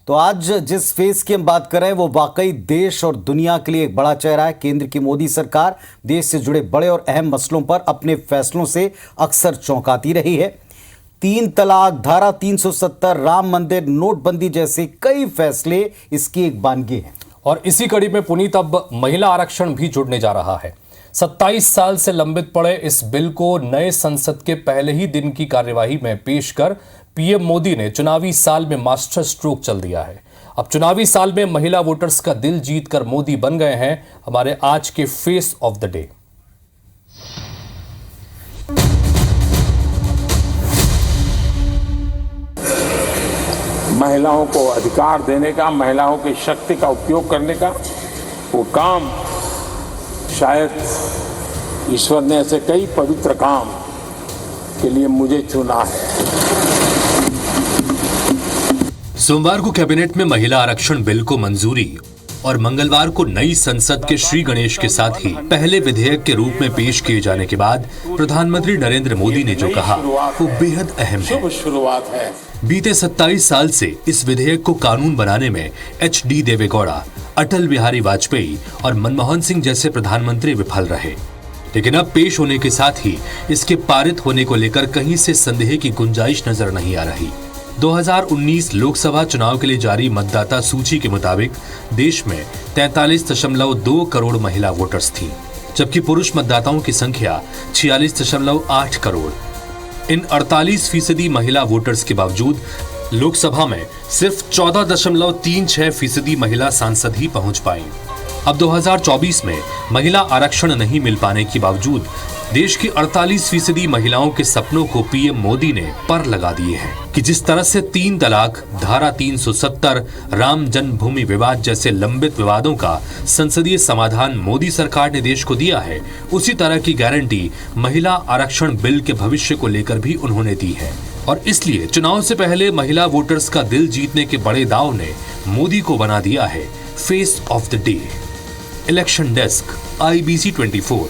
तो आज जिस फेस की हम बात कर रहे हैं वो वाकई देश और दुनिया के लिए एक बड़ा चेहरा है। केंद्र की मोदी सरकार देश से जुड़े बड़े और अहम मसलों पर अपने फैसलों से अक्सर चौंकाती रही है। 3 तलाक, धारा 370, राम मंदिर, नोटबंदी जैसे कई फैसले इसकी एक बानगी हैं। और इसी कड़ी में पुनीत अब महिला आरक्षण भी जुड़ने जा रहा है। 27 साल से लंबित पड़े इस बिल को नए संसद के पहले ही दिन की कार्यवाही में पेश कर पीएम मोदी ने चुनावी साल में मास्टर स्ट्रोक चल दिया है। अब चुनावी साल में महिला वोटर्स का दिल जीतकर मोदी बन गए हैं हमारे आज के फेस ऑफ द डे। महिलाओं को अधिकार देने का, महिलाओं की शक्ति का उपयोग करने का वो काम, शायद ईश्वर ने ऐसे कई पवित्र काम के लिए मुझे चुना है। सोमवार को कैबिनेट में महिला आरक्षण बिल को मंजूरी और मंगलवार को नई संसद के श्री गणेश के साथ ही पहले विधेयक के रूप में पेश किए जाने के बाद प्रधानमंत्री नरेंद्र मोदी ने जो कहा वो बेहद अहम है। शुभ शुरुआत है। बीते 27 साल से इस विधेयक को कानून बनाने में HD देवेगौड़ा, अटल बिहारी वाजपेयी और मनमोहन सिंह जैसे प्रधानमंत्री विफल रहे, लेकिन अब पेश होने के साथ ही इसके पारित होने को लेकर कहीं से संदेह की गुंजाइश नजर नहीं आ रही। 2019 लोकसभा चुनाव के लिए जारी मतदाता सूची के मुताबिक देश में 43.2 करोड़ महिला वोटर्स थी, जबकि पुरुष मतदाताओं की संख्या 46.8 करोड़। इन 48% महिला वोटर्स के बावजूद लोकसभा में सिर्फ 14.36% महिला सांसद ही पहुंच पाई। अब 2024 में महिला आरक्षण नहीं मिल पाने के बावजूद देश की 48% महिलाओं के सपनों को पीएम मोदी ने पर लगा दिए हैं कि जिस तरह से 3 तलाक, धारा 370, राम जन्मभूमि विवाद जैसे लंबित विवादों का संसदीय समाधान मोदी सरकार ने देश को दिया है, उसी तरह की गारंटी महिला आरक्षण बिल के भविष्य को लेकर भी उन्होंने दी है। और इसलिए चुनाव से पहले महिला वोटर्स का दिल जीतने के बड़े दाव ने मोदी को बना दिया है face of the day. Election desk, IBC 24।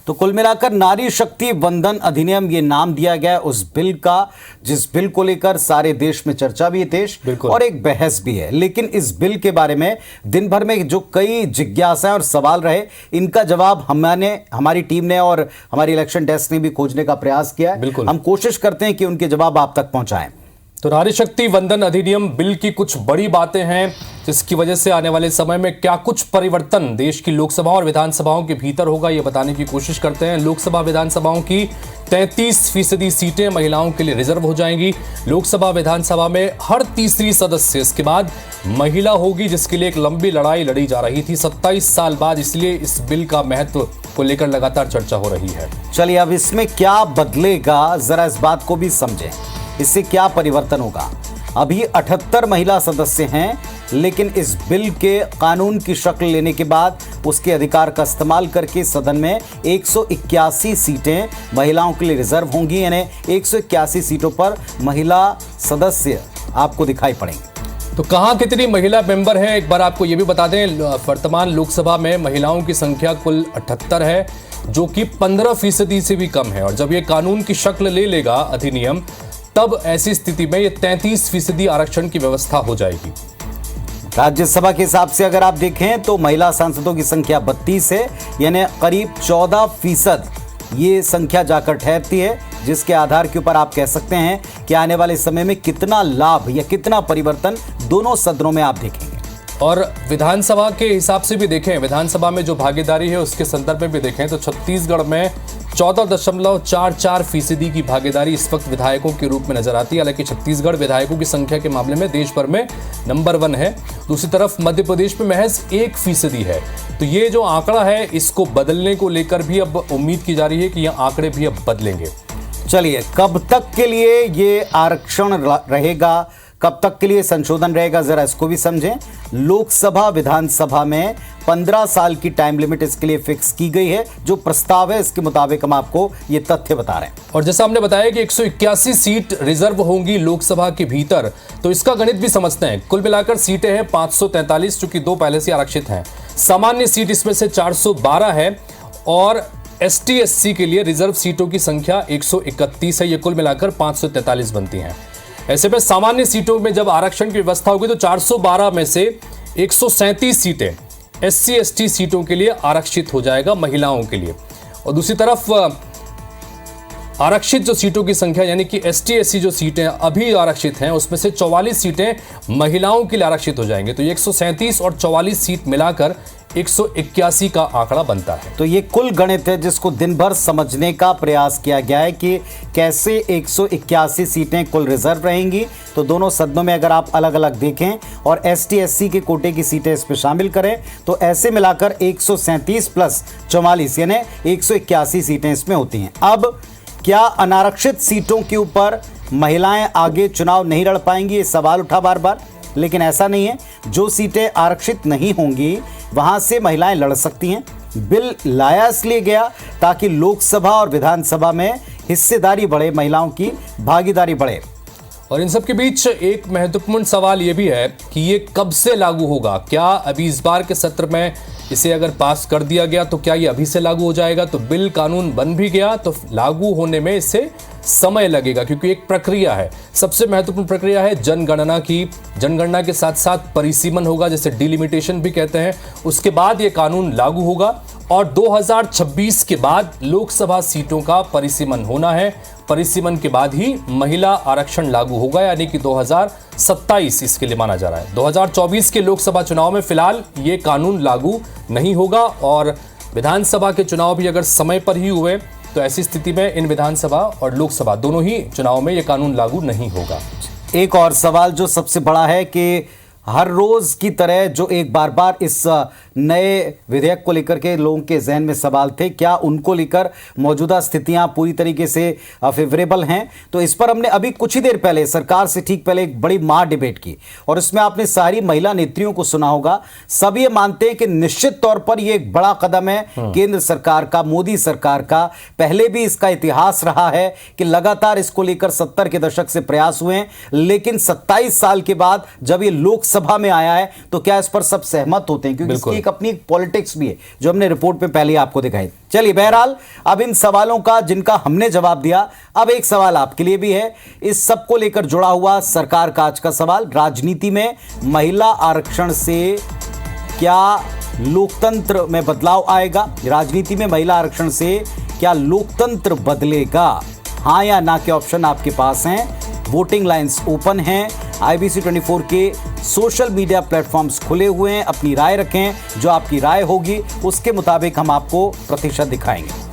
तो कुल मिलाकर नारी शक्ति वंदन अधिनियम ये नाम दिया गया है उस बिल का, जिस बिल को लेकर सारे देश में चर्चा भी है देश और एक बहस भी है। लेकिन इस बिल के बारे में दिन भर में जो कई जिज्ञासाएं और सवाल रहे, इनका जवाब हमारी टीम ने और हमारी इलेक्शन डेस्क ने भी खोजने का प्रयास किया है। हम कोशिश करते हैं कि उनके जवाब आप तक पहुंचाएं। तो नारी शक्ति वंदन अधिनियम बिल की कुछ बड़ी बातें हैं जिसकी वजह से आने वाले समय में क्या कुछ परिवर्तन देश की लोकसभा और विधानसभाओं के भीतर होगा, ये बताने की कोशिश करते हैं। लोकसभा विधानसभाओं की 33% सीटें महिलाओं के लिए रिजर्व हो जाएंगी। लोकसभा विधानसभा में हर तीसरी सदस्य इसके बाद महिला होगी, जिसके लिए एक लंबी लड़ाई लड़ी जा रही थी 27 साल बाद। इसलिए इस बिल का महत्व को लेकर लगातार चर्चा हो रही है। चलिए अब इसमें क्या बदलेगा, जरा इस बात को भी समझें, इससे क्या परिवर्तन होगा। अभी 78 महिला सदस्य हैं, लेकिन इस बिल के कानून की शक्ल लेने के बाद उसके अधिकार का इस्तेमाल करके सदन में 181 सीटें महिलाओं के लिए रिजर्व होंगी, यानी 181 सीटों पर महिला सदस्य आपको दिखाई पड़ेंगे। तो कहां कितनी महिला मेंबर हैं, एक बार आपको यह भी बता दें। वर्तमान लोकसभा में महिलाओं की संख्या कुल 78 है, जो कि 15% से भी कम है। और जब यह कानून की शक्ल ले लेगा अधिनियम, तब ऐसी स्थिति में ये 33% आरक्षण की व्यवस्था हो जाएगी। राज्यसभा के हिसाब से अगर आप देखें तो महिला सांसदों की संख्या 32 है, यानी करीब 14% ये संख्या जाकर ठहरती है, जिसके आधार के ऊपर आप कह सकते हैं कि आने वाले समय में कितना लाभ या कितना परिवर्तन दोनों सदनों में आप देखेंगे। और विधानसभा के हिसाब से भी देखें, विधानसभा में जो भागीदारी है उसके संदर्भ में भी देखें तो छत्तीसगढ़ में 14.44% की भागीदारी इस वक्त विधायकों के रूप में नजर आती है। हालांकि छत्तीसगढ़ विधायकों की संख्या के मामले में देश भर में नंबर 1 है। दूसरी तरफ मध्य प्रदेश में महज 1% है। तो ये जो आंकड़ा है, इसको बदलने को लेकर भी अब उम्मीद की जा रही है कि यह आंकड़े भी अब बदलेंगे। चलिए, कब तक के लिए ये आरक्षण रहेगा, कब तक के लिए संशोधन रहेगा, जरा इसको भी समझें। लोकसभा विधानसभा में 15 साल की टाइम लिमिट इसके लिए फिक्स की गई है। जो प्रस्ताव है इसके मुताबिक हम आपको ये तथ्य बता रहे हैं। और जैसा हमने बताया कि 181 सीट रिजर्व होंगी लोकसभा के भीतर, तो इसका गणित भी समझते हैं। कुल मिलाकर सीटें हैं 543, चूंकि 2 पहले से आरक्षित हैं। सामान्य सीट इसमें से 412 है और ST SC के लिए रिजर्व सीटों की संख्या 131 है। ये कुल मिलाकर 543 बनती हैं। ऐसे में सामान्य सीटों में जब आरक्षण की व्यवस्था होगी तो 412 में से 137 सीटें SC ST सीटों के लिए आरक्षित हो जाएगा, महिलाओं के लिए। और दूसरी तरफ आरक्षित जो सीटों की संख्या यानी कि ST SC जो सीटें अभी आरक्षित हैं उसमें से 44 सीटें महिलाओं के लिए आरक्षित हो जाएंगे। तो ये 137 और 44 सीट मिलाकर 181 का आंकड़ा बनता है। तो ये कुल गणित है जिसको दिन भर समझने का प्रयास किया गया है कि कैसे 181 सीटें कुल रिजर्व रहेंगी। तो दोनों सदनों में अगर आप अलग अलग देखें और ST SC के कोटे की सीटें इस पर शामिल करें तो ऐसे मिलाकर 137 प्लस 44 यानी 181 सीटें इसमें होती हैं। अब क्या अनारक्षित सीटों के ऊपर महिलाएं आगे चुनाव नहीं लड़ पाएंगी, ये सवाल उठा बार बार, लेकिन ऐसा नहीं है। जो सीटें आरक्षित नहीं होंगी वहां से महिलाएं लड़ सकती हैं। बिल लाया इसलिए गया ताकि लोकसभा और विधानसभा में हिस्सेदारी बढ़े, महिलाओं की भागीदारी बढ़े। और इन सब के बीच एक महत्वपूर्ण सवाल यह भी है कि ये कब से लागू होगा। क्या अभी इस बार के सत्र में इसे अगर पास कर दिया गया तो क्या ये अभी से लागू हो जाएगा? तो बिल कानून बन भी गया तो लागू होने में इससे समय लगेगा, क्योंकि एक प्रक्रिया है। सबसे महत्वपूर्ण प्रक्रिया है जनगणना की। जनगणना के साथ साथ परिसीमन होगा, जैसे डिलिमिटेशन भी कहते हैं। उसके बाद ये कानून लागू होगा और 2026 के बाद लोकसभा सीटों का परिसीमन होना है। परिसीमन के बाद ही महिला आरक्षण लागू होगा, यानी कि 2027 इसके लिए माना जा रहा है। 2024 के लोकसभा चुनाव में फिलहाल ये कानून लागू नहीं होगा और विधानसभा के चुनाव भी अगर समय पर ही हुए तो ऐसी स्थिति में इन विधानसभा और लोकसभा दोनों ही चुनाव में ये कानून लागू नहीं होगा। एक और सवाल जो सबसे बड़ा है कि हर रोज की तरह जो एक बार बार इस नए विधेयक को लेकर के लोगों के जहन में सवाल थे, क्या उनको लेकर मौजूदा स्थितियां पूरी तरीके से फेवरेबल हैं? तो इस पर हमने अभी कुछ ही देर पहले सरकार से ठीक पहले एक बड़ी डिबेट की और इसमें आपने सारी महिला नेत्रियों को सुना होगा। सब ये मानते हैं कि निश्चित तौर पर यह एक बड़ा कदम है केंद्र सरकार का, मोदी सरकार का। पहले भी इसका इतिहास रहा है कि लगातार इसको लेकर 70 के दशक से प्रयास हुए हैं, लेकिन 27 साल के बाद जब ये लोकसभा में आया है तो क्या इस पर सब सहमत होते हैं? क्योंकि इसकी एक अपनी पॉलिटिक्स भी है जो हमने रिपोर्ट में पहले आपको दिखाई। चलिए, बहरहाल अब इन सवालों का जिनका हमने जवाब दिया, अब एक सवाल आपके लिए भी है। इस सब को लेकर जुड़ा हुआ सरकार का आज का सवाल, राजनीति में महिला आरक्षण से क्या लोकतंत्र में बदलाव आएगा? राजनीति में महिला आरक्षण से क्या लोकतंत्र बदलेगा? हां या ना के ऑप्शन आपके पास हैं। वोटिंग लाइन्स ओपन हैं। IBC 24 के सोशल मीडिया प्लेटफॉर्म्स खुले हुए हैं। अपनी राय रखें, जो आपकी राय होगी उसके मुताबिक हम आपको प्रतिशत दिखाएंगे।